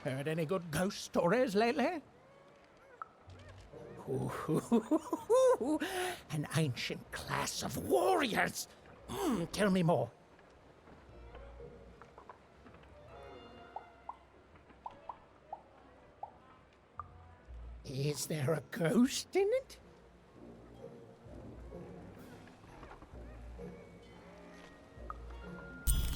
Heard any good ghost stories lately? Ooh, an ancient class of warriors. Tell me more. Is there a ghost in it?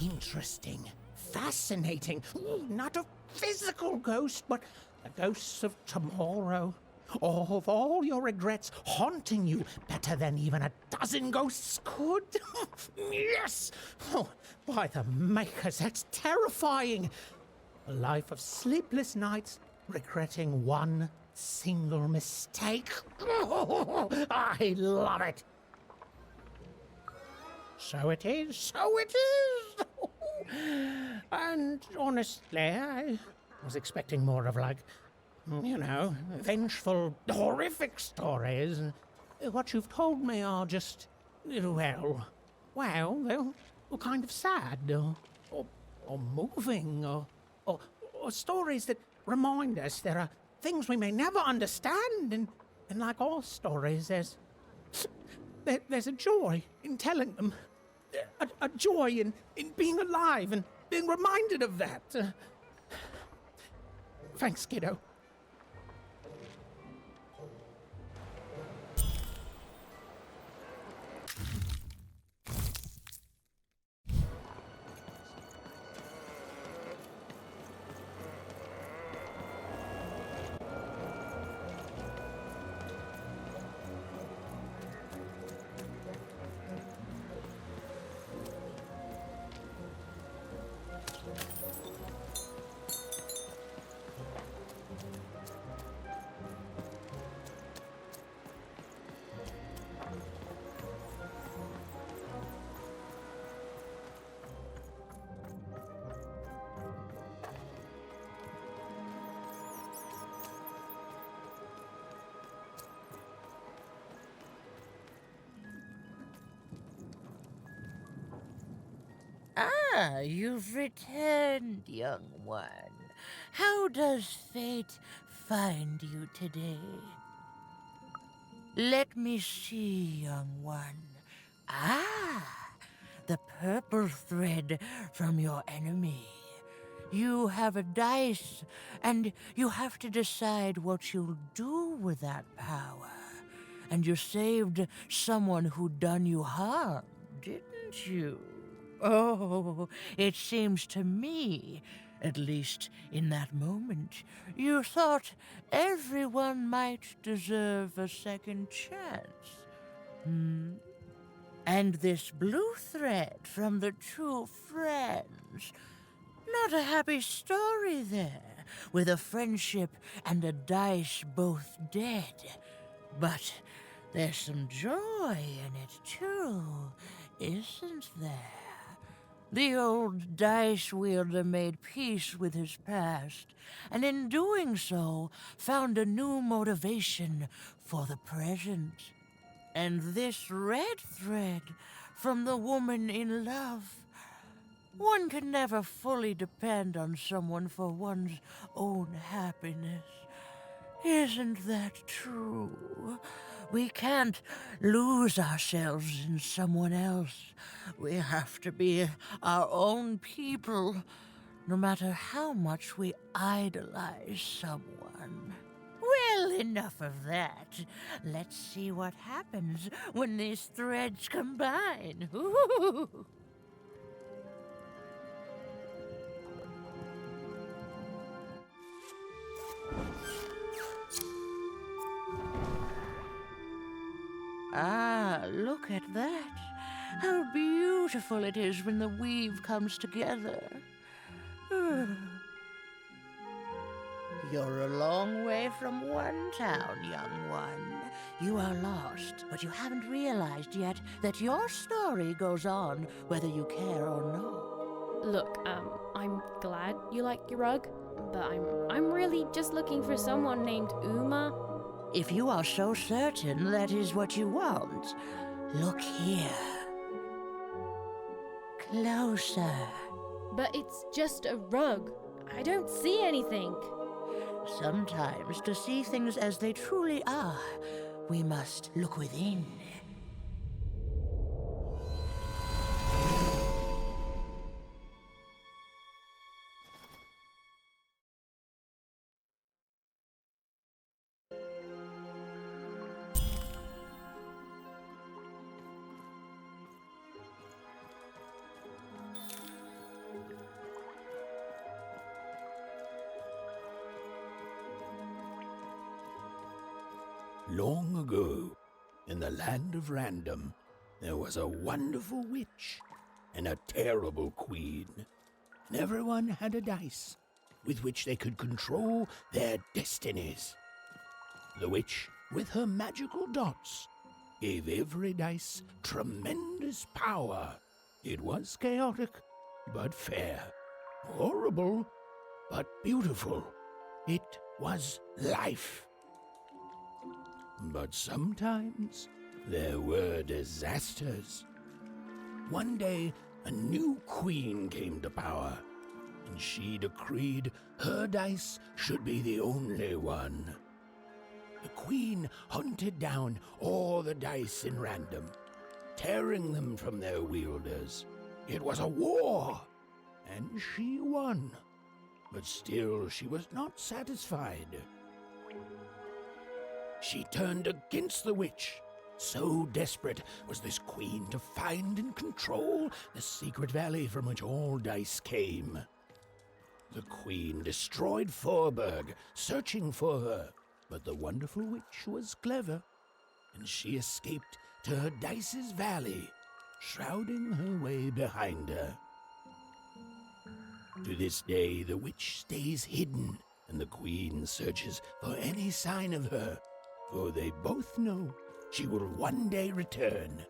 Interesting. Fascinating. Not a physical ghost, but the ghosts of tomorrow. Of all your regrets haunting you better than even a dozen ghosts could. Yes! Oh, by the makers, that's terrifying. A life of sleepless nights, regretting one single mistake. Oh, I love it. So it is, so it is. And honestly, I was expecting more of vengeful, horrific stories. What you've told me are just, they're kind of sad, or moving, or stories that remind us there are things we may never understand, and like all stories, there's a joy in telling them, a joy in being alive and being reminded of that. Thanks, kiddo. Ah, you've returned, young one. How does fate find you today? Let me see, young one. Ah, the purple thread from your enemy. You have a dice, and you have to decide what you'll do with that power. And you saved someone who'd done you harm, didn't you? Oh, it seems to me, at least in that moment, you thought everyone might deserve a second chance. And this blue thread from the two friends. Not a happy story there, with a friendship and a dice both dead. But there's some joy in it, too, isn't there? The old dice wielder made peace with his past, and in doing so, found a new motivation for the present. And this red thread from the woman in love. One can never fully depend on someone for one's own happiness. Isn't that true? We can't lose ourselves in someone else. We have to be our own people, no matter how much we idolize someone. Well, enough of that. Let's see what happens when these threads combine. Ooh. Ah, look at that. How beautiful it is when the weave comes together. You're a long way from one town, young one. You are lost, but you haven't realized yet that your story goes on whether you care or not. Look, I'm glad you like your rug, but I'm really just looking for someone named Uma. If you are so certain that is what you want, look here. Closer. But it's just a rug. I don't see anything. Sometimes, to see things as they truly are, we must look within. Long ago, in the land of Random, there was a wonderful witch and a terrible queen. And everyone had a dice with which they could control their destinies. The witch, with her magical dots, gave every dice tremendous power. It was chaotic, but fair. Horrible, but beautiful. It was life. But sometimes there were disasters. One day, a new queen came to power, and she decreed her dice should be the only one. The queen hunted down all the dice in Random, tearing them from their wielders. It was a war, and she won. But still, she was not satisfied. She turned against the witch. So desperate was this queen to find and control the secret valley from which all dice came. The queen destroyed Fourburg, searching for her, but the wonderful witch was clever, and she escaped to her dice's valley, shrouding her way behind her. To this day, the witch stays hidden, and the queen searches for any sign of her, for they both know she will one day return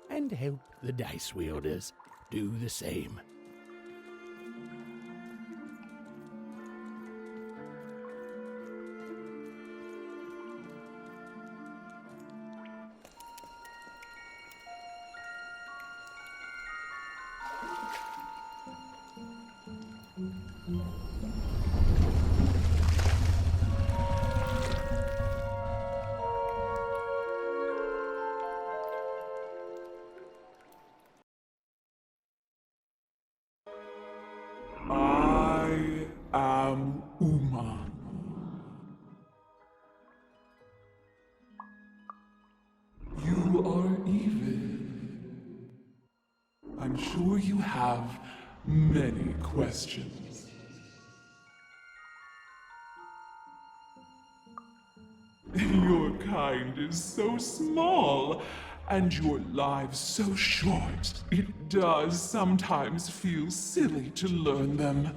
and help the dice wielders do the same. I am Uma. You are evil. I'm sure you have many questions. Your kind is so small, and your lives so short. It does sometimes feel silly to learn them.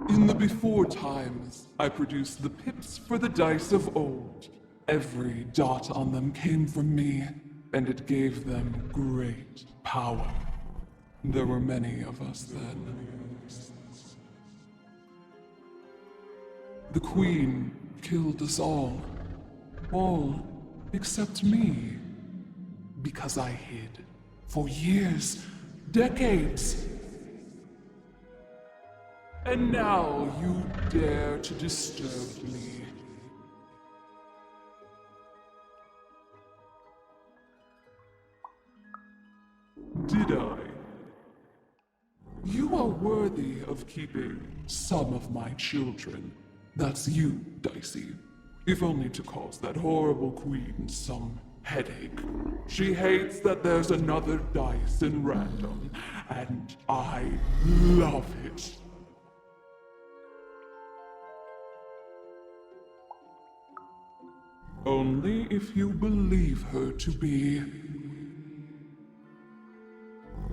In the before times, I produced the pips for the dice of old. Every dot on them came from me, and it gave them great power. There were many of us then. The Queen killed us all except me, because I hid for years, decades. And now you dare to disturb me. Did I? You are worthy of keeping some of my children. That's you, Dicey. If only to cause that horrible queen some headache. She hates that there's another dice in Random, and I love it. Only if you believe her to be.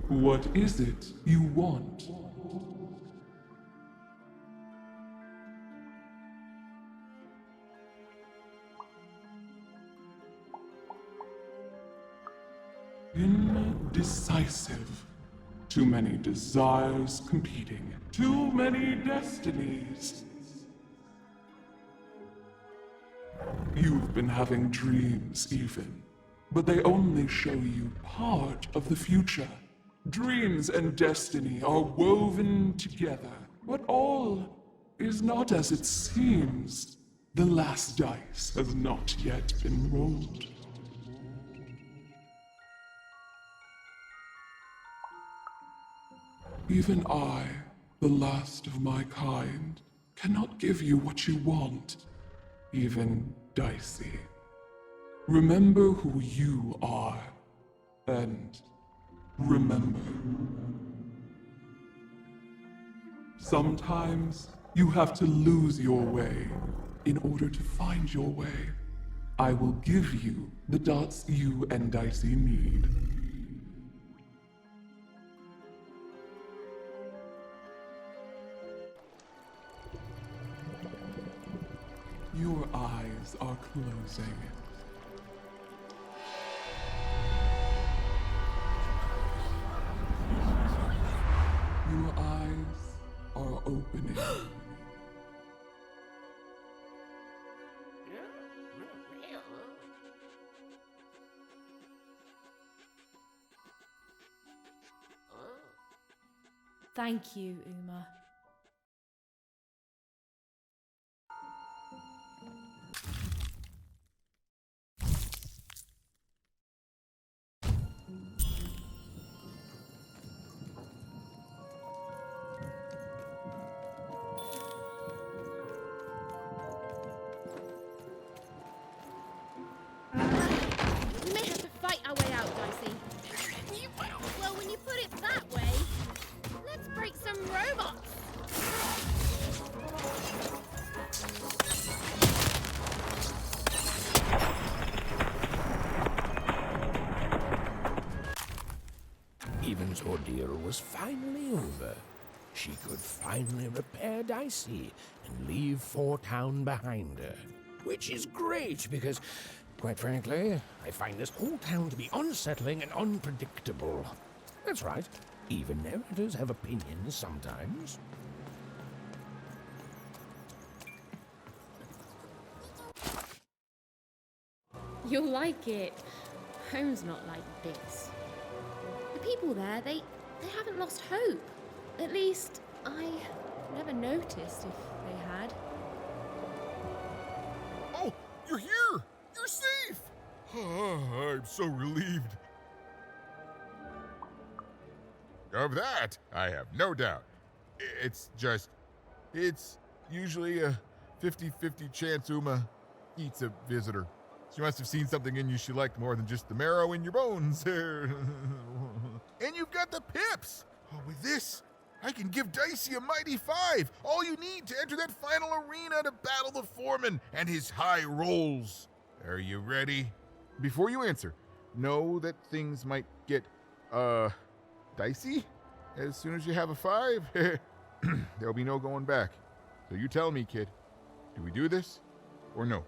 What is it you want? Indecisive. Too many desires competing. Too many destinies. You've been having dreams even, but they only show you part of the future. Dreams and destiny are woven together, but all is not as it seems. The last dice has not yet been rolled. Even I, the last of my kind, cannot give you what you want, even Dicey. Remember who you are, and remember. Sometimes you have to lose your way in order to find your way. I will give you the dots you and Dicey need. Your eyes are closing. Your eyes are opening. Thank you, Uma. We may have to fight our way out, Dicey. Well, when you put it that way, let's break some robots. Even's ordeal was finally over. She could finally repair Dicey and leave Town behind her. Which is great because, quite frankly, I find this whole town to be unsettling and unpredictable. That's right. Even narrators have opinions sometimes. You'll like it. Home's not like this. The people there, they haven't lost hope. At least, I never noticed if they had. Oh, you're here! You're safe! I'm so relieved. Of that, I have no doubt. It's usually a 50-50 chance Uma eats a visitor. She must have seen something in you she liked more than just the marrow in your bones. And you've got the pips! Oh, with this, I can give Dicey a mighty 5. All you need to enter that final arena to battle the foreman and his high rolls. Are you ready? Before you answer, know that things might get, dicey as soon as you have a 5. There'll be no going back. So you tell me, kid. Do we do this or no?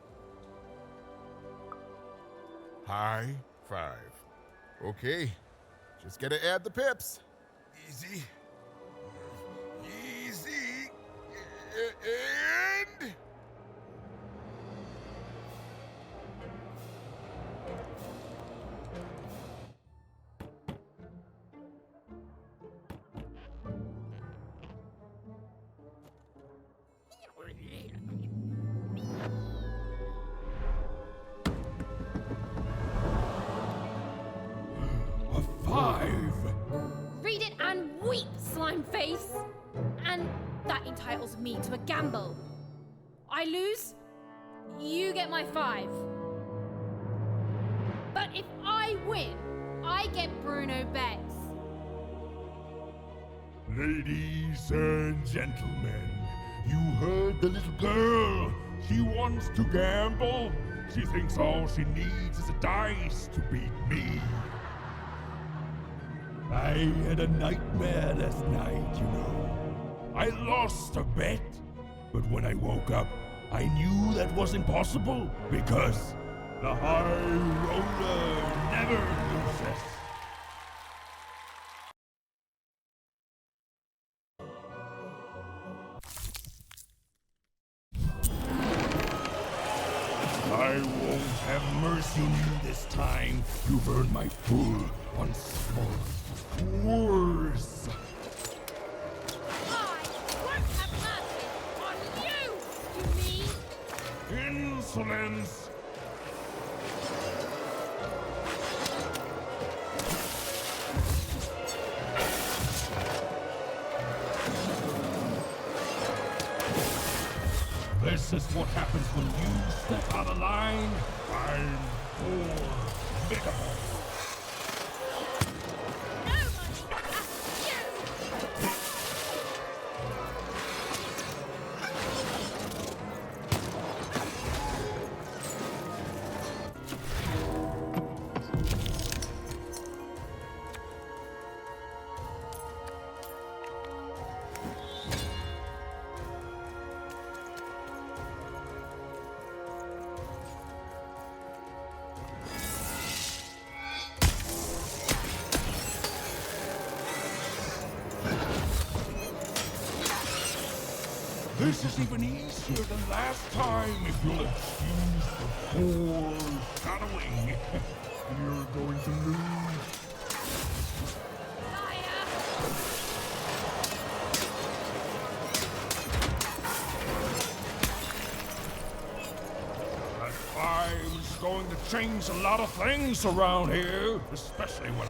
High 5. Okay. Just gotta add the pips. Easy. Easy. And... A 5! Read it and weep, slime face! And that entitles me to a gamble. I lose, you get my 5. But if I win, I get Bruno Betts. Ladies and gentlemen, you heard the little girl. She wants to gamble. She thinks all she needs is a dice to beat me. I had a nightmare last night, you know. I lost a bet, but when I woke up, I knew that was impossible because the high roller never loses. I won't Have mercy on you this time. You've earned my full, unspoiled course. I won't have mercy on you, you mean? Insolence! This is what happens when you step out of line. I'm formidable. Nobody asks you! This is even easier than last time, if you'll excuse the foreshadowing. You're going to lose. Liar! That time's going to change a lot of things around here, especially when...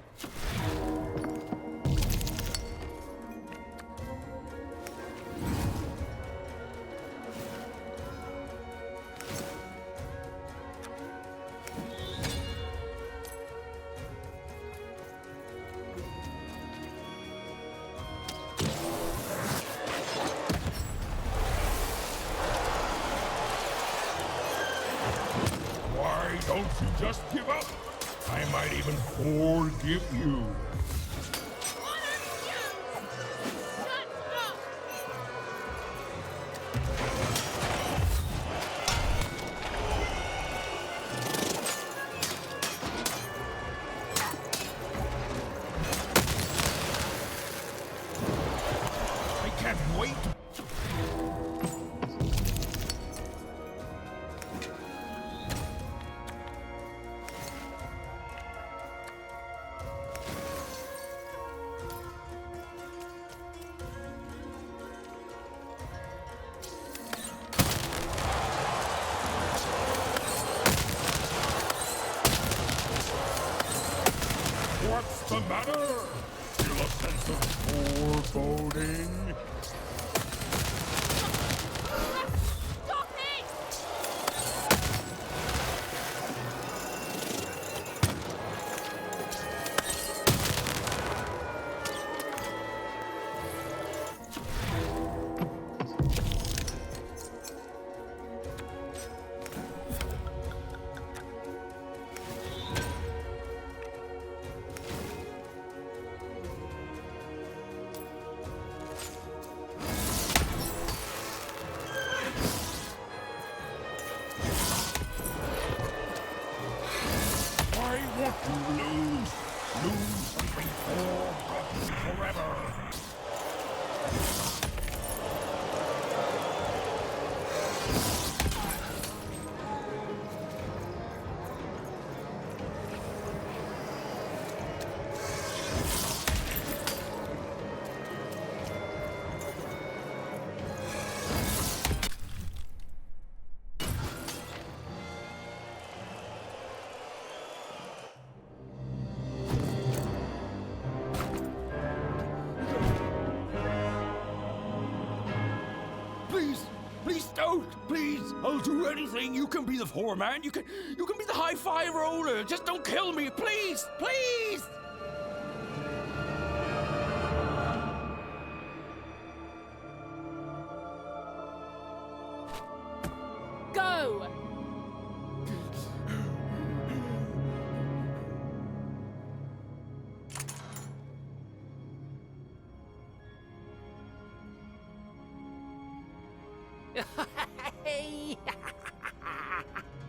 Why don't you just give up? I might even forgive you. One of you! Shut up! I can't wait. What's the matter? Feel a sense of foreboding? Stop it! Why won't you lose? Lose something forgotten forever. Please, please don't. Please, I'll do anything. You can be the foreman. You can be the high five roller. Just don't kill me, please, please. Go!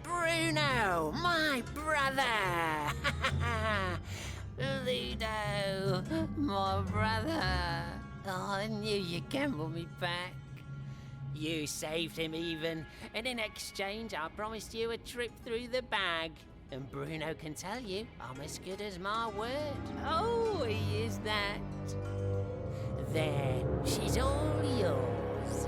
Bruno, my brother! Ludo, my brother. Oh, I knew you'd gamble me back. You saved him even, and in exchange I promised you a trip through the bag. And Bruno can tell you I'm as good as my word. Oh, he is that. There, she's all yours.